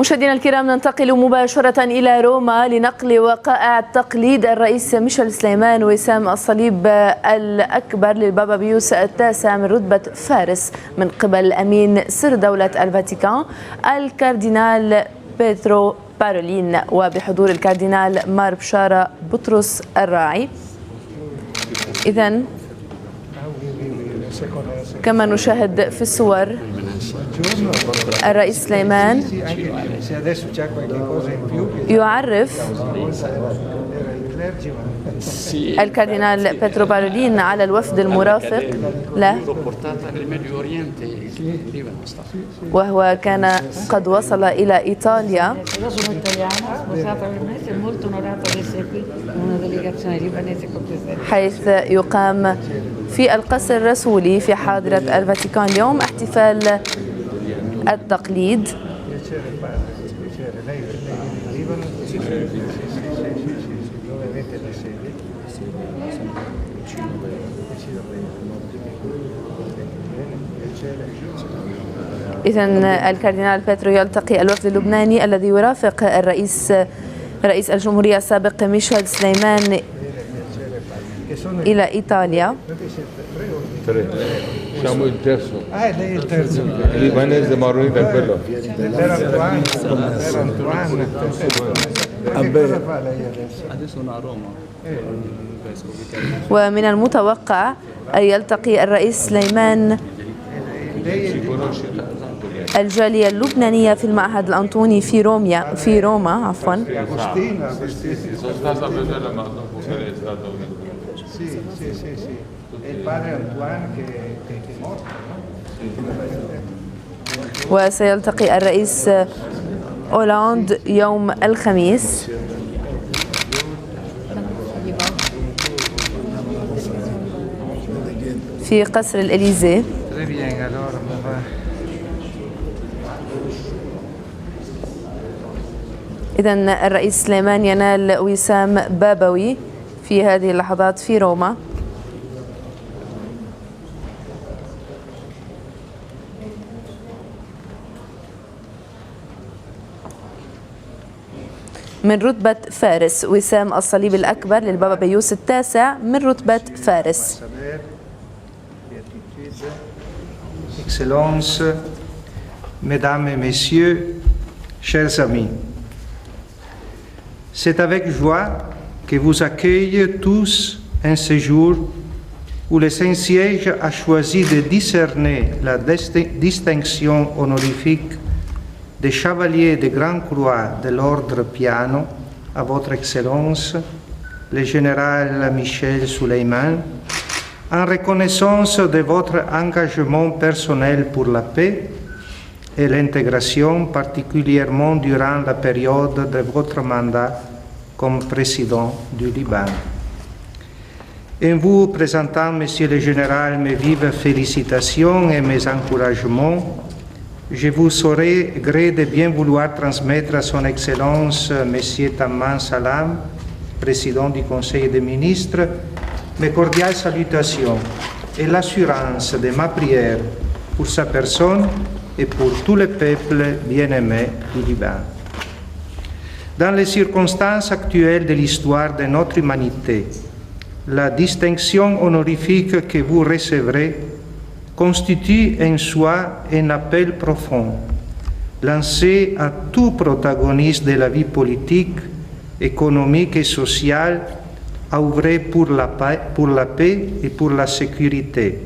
مشاهدينا الكرام، ننتقل مباشرة إلى روما لنقل وقائع تقليد الرئيس ميشيل سليمان وسام الصليب الأكبر للبابا بيوس التاسع من رتبة فارس من قبل أمين سر دولة الفاتيكان الكاردينال بيترو بارولين، وبحضور الكاردينال مار بشارة بطرس الراعي. إذن كما نشاهد في الصور الرئيس سليمان يعرف الكاردينال بيترو بارولين على الوفد المرافق له، وهو كان قد وصل إلى إيطاليا حيث يقام في القصر الرسولي في حاضرة الفاتيكان اليوم احتفال التقليد. إذن الكاردينال بيترو يلتقي الوفد اللبناني الذي يرافق رئيس الجمهورية السابق ميشيل سليمان إلى إيطاليا. Siamo il terzo. Lei è il terzo. Il libanese Maroni del Bello. ومن المتوقع أن يلتقي الرئيس سليمان الجالية اللبنانية في المعهد الأنطوني في روما. وسيلتقي الرئيس أولاند يوم الخميس. في قصر الإليزيه. إذن الرئيس سليمان ينال وسام بابوي في هذه اللحظات في روما. من رتبة فارس وسام الصليب الأكبر للبابا بيوس التاسع من رتبة فارس. Excellences, Mesdames et Messieurs, chers amis, c'est avec joie que vous accueille tous un séjour où le Saint-Siège a choisi de discerner la distinction honorifique des chevaliers de Grande Croix de l'Ordre Piano à votre Excellence, le général Michel Suleiman, en reconnaissance de votre engagement personnel pour la paix et l'intégration, particulièrement durant la période de votre mandat comme président du Liban. En vous présentant, Monsieur le Général, mes vives félicitations et mes encouragements, je vous saurai gré de bien vouloir transmettre à son Excellence, Monsieur Tamman Salam, président du Conseil des ministres, mes cordiales salutations et l'assurance de ma prière pour sa personne et pour tout le peuple bien-aimé du Liban. Dans les circonstances actuelles de l'histoire de notre humanité, la distinction honorifique que vous recevrez constitue en soi un appel profond, lancé à tout protagoniste de la vie politique, économique et sociale à œuvrer pour la paix et pour la sécurité,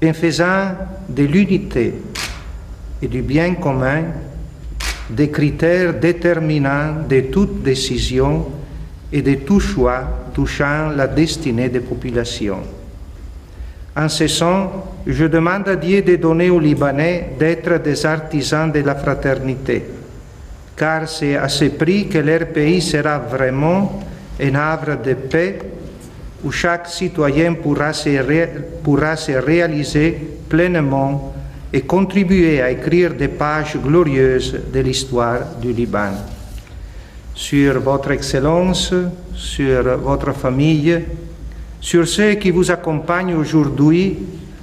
en faisant de l'unité et du bien commun des critères déterminants de toute décision et de tout choix touchant la destinée des populations. En ce sens, je demande à Dieu de donner aux Libanais d'être des artisans de la fraternité, car c'est à ce prix que leur pays sera vraiment un havre de paix où chaque citoyen pourra se réaliser pleinement et contribuer à écrire des pages glorieuses de l'histoire du Liban. Sur votre Excellence, sur votre famille, sur ceux qui vous accompagnent aujourd'hui,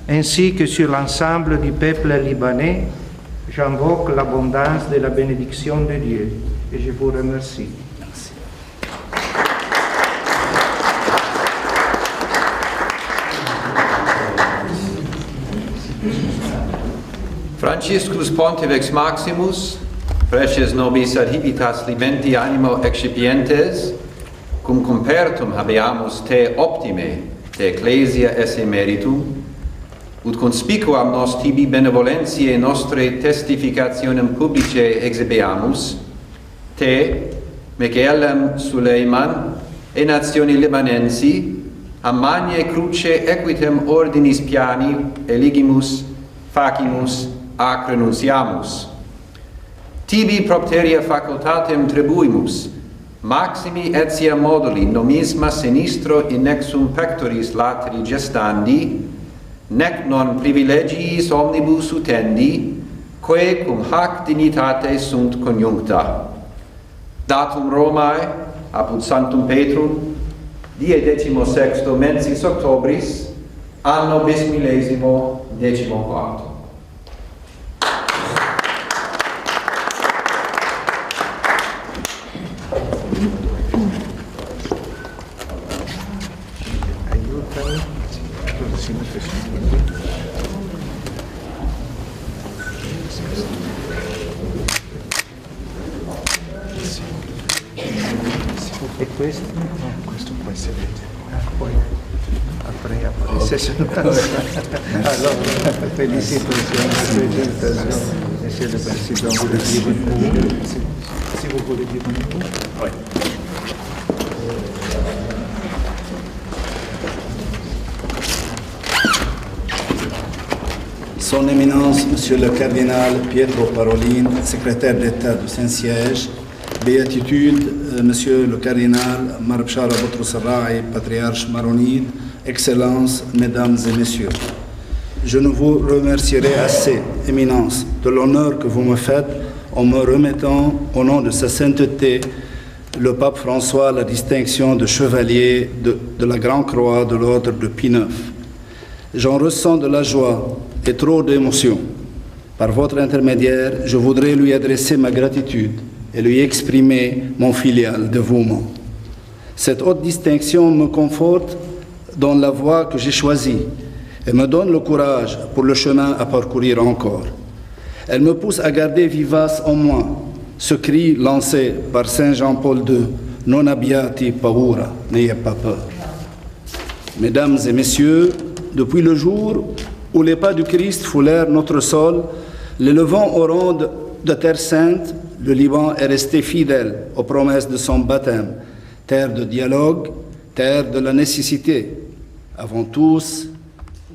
ainsi que sur l'ensemble du peuple libanais, J'invoque l'abondance de la bénédiction de Dieu et je vous remercie. Merci. Franciscus Pontifex Maximus, preces nobis adhibitas libenti animo excipientes, cum compertum habeamus te optime, te ecclesia esse meritum, ut conspicuam nos tibi benevolentiae nostre testificationem publicae exhibeamus, te, Michaelem Suleiman, e nationi Libanensi, a magnae cruce equitem ordinis piani eligimus, facimus, ac renunciamus. Tibi propteria facultatem tribuimus, maximi etia moduli nomisma sinistro in nexum pectoris lateri gestandi, nec non privilegiis omnibus utendi, quae cum hac dignitate sunt conjuncta. Datum Romae, apud Sanctum Petrum, die 16 mensis Octobris, anno bismillesimo 14. E questo? No, questo può essere. Poi apparisse sul allora, félicitations, Monsieur le Président, vous le dites pour, si vous voulez dire pour. Oui. Son Éminence, Monsieur le Cardinal Pietro Parolin, secrétaire d'État du Saint-Siège, Béatitude, Monsieur le Cardinal Marbchara Boutros Rai, Patriarche Maronide, Excellences, Mesdames et Messieurs, je ne vous remercierai assez, Éminence, de l'honneur que vous me faites en me remettant, au nom de sa sainteté, le pape François, la distinction de chevalier de la Grande Croix de l'ordre de Pie IX. J'en ressens de la joie et trop d'émotion. Par votre intermédiaire, je voudrais lui adresser ma gratitude et lui exprimer mon filial dévouement. Cette haute distinction me conforte dans la voie que j'ai choisie et me donne le courage pour le chemin à parcourir encore. Elle me pousse à garder vivace en moi ce cri lancé par Saint Jean-Paul II, « Non abbiate paura, n'ayez pas peur ». Mesdames et messieurs, depuis le jour où les pas du Christ foulèrent notre sol, l'élevant au rang de terre sainte, le Liban est resté fidèle aux promesses de son baptême, terre de dialogue, terre de la nécessité. Avant tous,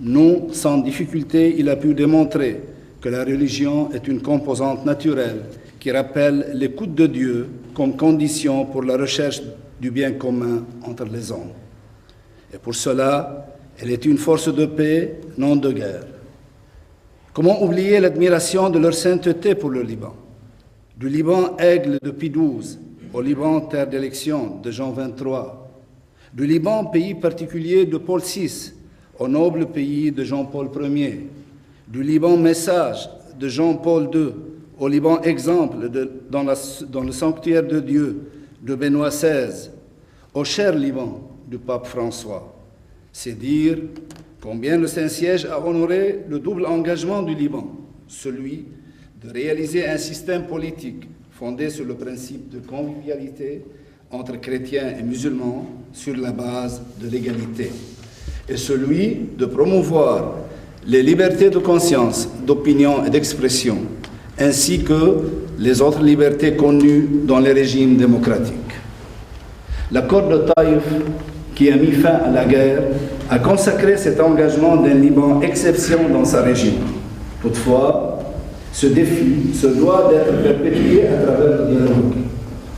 non sans difficulté, il a pu démontrer que la religion est une composante naturelle qui rappelle l'écoute de Dieu comme condition pour la recherche du bien commun entre les hommes. Et pour cela, elle est une force de paix, non de guerre. Comment oublier l'admiration de leur sainteté pour le Liban? Du Liban, aigle de Pie XII, au Liban, terre d'élection de Jean XXIII, du Liban, pays particulier de Paul VI, au noble pays de Jean-Paul Ier, du Liban, message de Jean-Paul II, au Liban, exemple dans le sanctuaire de Dieu de Benoît XVI, au cher Liban du pape François. C'est dire combien le Saint-Siège a honoré le double engagement du Liban, celui de réaliser un système politique fondé sur le principe de convivialité entre chrétiens et musulmans sur la base de l'égalité, et celui de promouvoir les libertés de conscience, d'opinion et d'expression, ainsi que les autres libertés connues dans les régimes démocratiques. L'accord de Taïf, qui a mis fin à la guerre, a consacré cet engagement d'un Liban exception dans sa région. Toutefois, ce défi se doit d'être perpétué à travers le dialogue,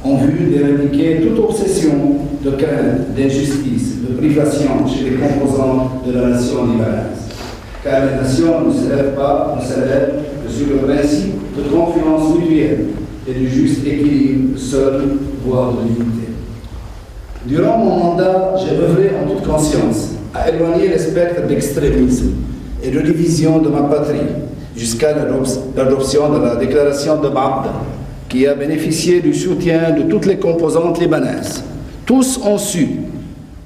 en vue d'éradiquer toute obsession de crainte, d'injustice, de privation chez les composants de la nation libanaise. Car les nations ne s'élèvent que sur le principe de confiance mutuelle et du juste équilibre seul, voire de l'unité. Durant mon mandat, j'ai œuvré en toute conscience à éloigner les spectres d'extrémisme et de division de ma patrie jusqu'à l'adoption de la déclaration de Mabda, qui a bénéficié du soutien de toutes les composantes libanaises. Tous ont su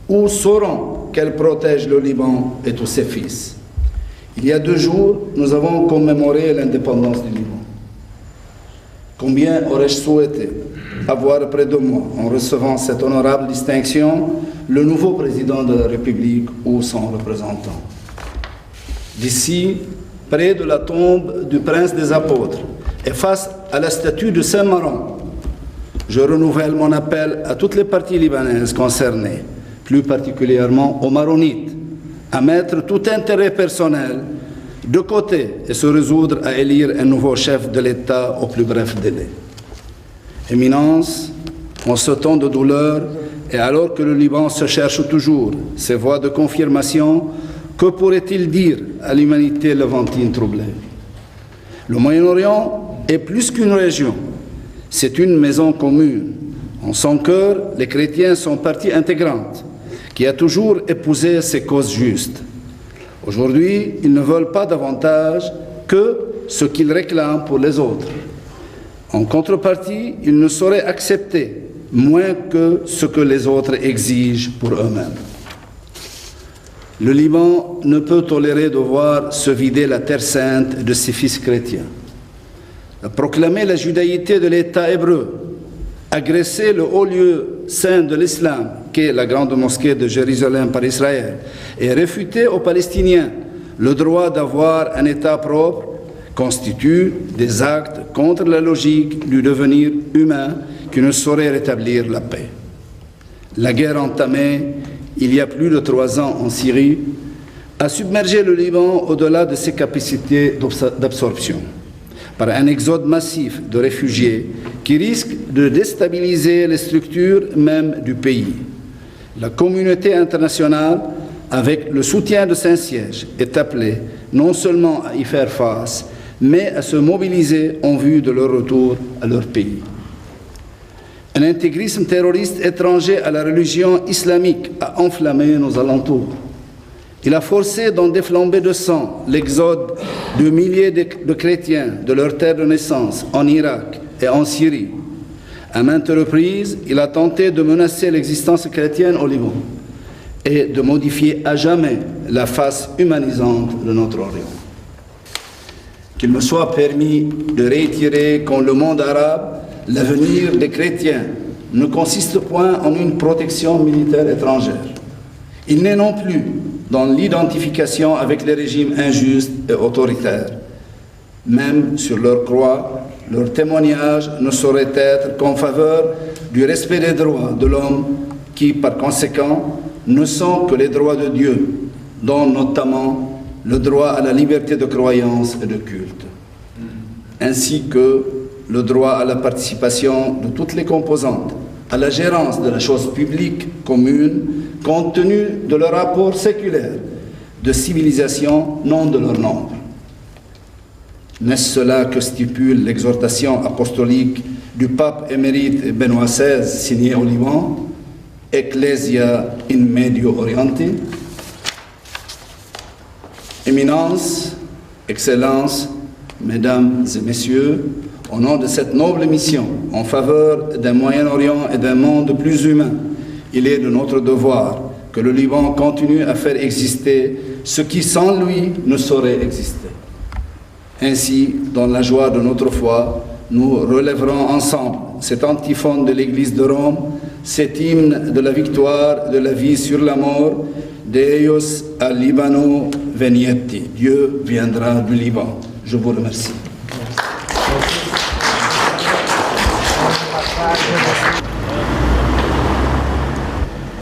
ou sauront qu'elle protège le Liban et tous ses fils. Il y a 2 jours, nous avons commémoré l'indépendance du Liban. Combien aurais-je souhaité avoir près de moi, en recevant cette honorable distinction, le nouveau président de la République ou son représentant. D'ici, près de la tombe du prince des apôtres, et face à la statue de Saint-Maron, je renouvelle mon appel à toutes les parties libanaises concernées, plus particulièrement aux Maronites, à mettre tout intérêt personnel de côté et se résoudre à élire un nouveau chef de l'État au plus bref délai. Éminence, en ce temps de douleur, et alors que le Liban se cherche toujours ses voies de confirmation, que pourrait-il dire à l'humanité levantine troublée? Le Moyen-Orient est plus qu'une région, c'est une maison commune. En son cœur, les chrétiens sont partie intégrante, qui a toujours épousé ses causes justes. Aujourd'hui, ils ne veulent pas davantage que ce qu'ils réclament pour les autres. En contrepartie, ils ne sauraient accepter moins que ce que les autres exigent pour eux-mêmes. Le Liban ne peut tolérer de voir se vider la terre sainte de ses fils chrétiens. Proclamer la judaïté de l'État hébreu, agresser le haut lieu saint de l'islam, qu'est la grande mosquée de Jérusalem par Israël, et réfuter aux Palestiniens le droit d'avoir un État propre, constituent des actes contre la logique du devenir humain qui ne saurait rétablir la paix. La guerre entamée il y a plus de 3 ans en Syrie a submergé le Liban au-delà de ses capacités d'absorption par un exode massif de réfugiés qui risque de déstabiliser les structures même du pays. La communauté internationale, avec le soutien de Saint-Siège, est appelée non seulement à y faire face, mais à se mobiliser en vue de leur retour à leur pays. Un intégrisme terroriste étranger à la religion islamique a enflammé nos alentours. Il a forcé d'en déflamber de sang l'exode de milliers de chrétiens de leur terre de naissance en Irak et en Syrie. À maintes reprises, il a tenté de menacer l'existence chrétienne au Liban et de modifier à jamais la face humanisante de notre Orient. Qu'il me soit permis de réitérer qu'en le monde arabe, l'avenir des chrétiens ne consiste point en une protection militaire étrangère. Il n'est non plus dans l'identification avec les régimes injustes et autoritaires. Même sur leur croix, leur témoignage ne saurait être qu'en faveur du respect des droits de l'homme qui, par conséquent, ne sont que les droits de Dieu, dont notamment le droit à la liberté de croyance et de culte, ainsi que le droit à la participation de toutes les composantes, à la gérance de la chose publique commune, compte tenu de leur rapport séculaire de civilisation, non de leur nombre. N'est-ce cela que stipule l'exhortation apostolique du pape émérite Benoît XVI signée au Liban, Ecclesia in Medio Oriente? Éminence, Excellences, Mesdames et Messieurs, au nom de cette noble mission en faveur d'un Moyen-Orient et d'un monde plus humain, il est de notre devoir que le Liban continue à faire exister ce qui sans lui ne saurait exister. Ainsi, dans la joie de notre foi, nous relèverons ensemble cette antiphone de l'Église de Rome, cet hymne de la victoire de la vie sur la mort, Deus al Libano venieti, Dieu viendra du Liban. Je vous remercie.